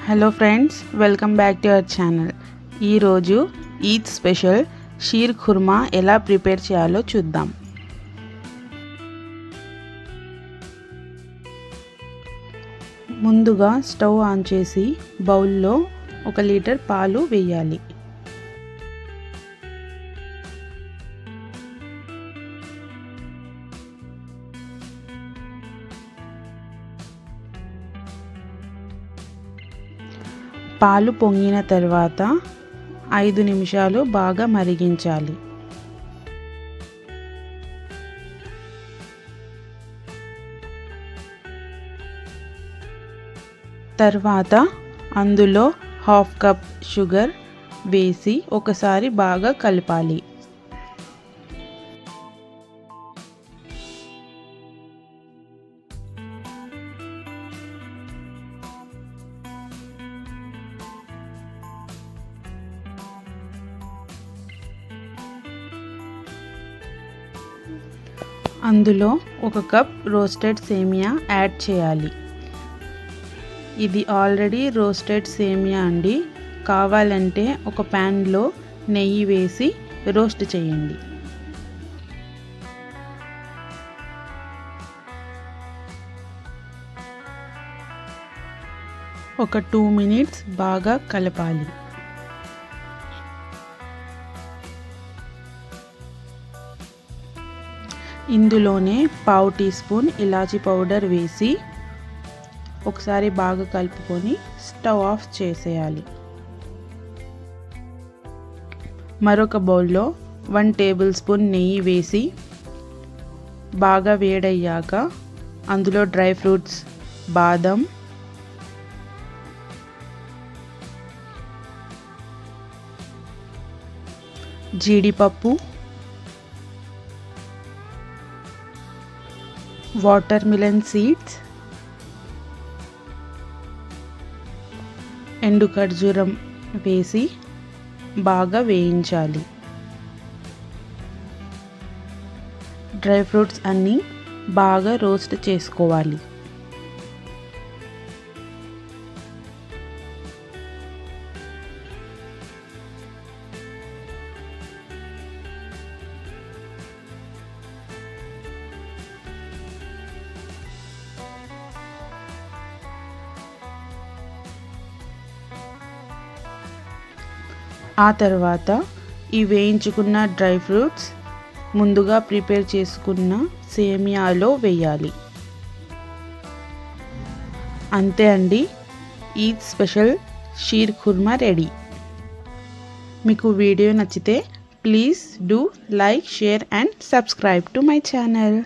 Hello friends, welcome back to our channel. ఈరోజు Eid special sheer kurma ఎలా prepare చేయాలో చూద్దాం. ముందుగా స్టవ్ ఆన్ చేసి బౌల్లో 1 లీటర్ పాలు వేయాలి. పాలు పొంగిన తర్వాత 5 నిమిషాలు బాగా మరిగించాలి. తర్వాత అందులో 1/2 కప్ షుగర్ వేసి ఒకసారి బాగా కలపాలి. అందులో 1 కప్ రోస్టెడ్ సేమియా యాడ్ చేయాలి. ఇది ఆల్రెడీ రోస్టెడ్ సేమియా అండి. కావాలంటే ఒక ప్యాన్లో నెయ్యి వేసి రోస్ట్ చేయండి. ఒక 2 మినిట్స్ బాగా కలపాలి. ఇందులోనే 1/2 టీ స్పూన్ ఇలాచీ పౌడర్ వేసి ఒకసారి బాగా కలుపుకొని స్టవ్ ఆఫ్ చేసేయాలి. మరొక బౌల్లో 1 టేబుల్ స్పూన్ నెయ్యి వేసి బాగా వేడయ్యాక అందులో డ్రై ఫ్రూట్స్, బాదం, జీడిపప్పు, వాటర్ మిలన్ సీడ్స్, ఎండు ఖర్జూరం వేసి బాగా వేయించాలి. డ్రై ఫ్రూట్స్ అన్నీ బాగా రోస్ట్ చేసుకోవాలి. ఆ తర్వాత ఈ వేయించుకున్న డ్రై ఫ్రూట్స్ ముందుగా ప్రిపేర్ చేసుకున్న సేమియాలో వేయాలి. అంతే అండి, ఈద్ స్పెషల్ షీర్ ఖుర్మా రెడీ. మీకు వీడియో నచ్చితే please do like, share and subscribe to my channel.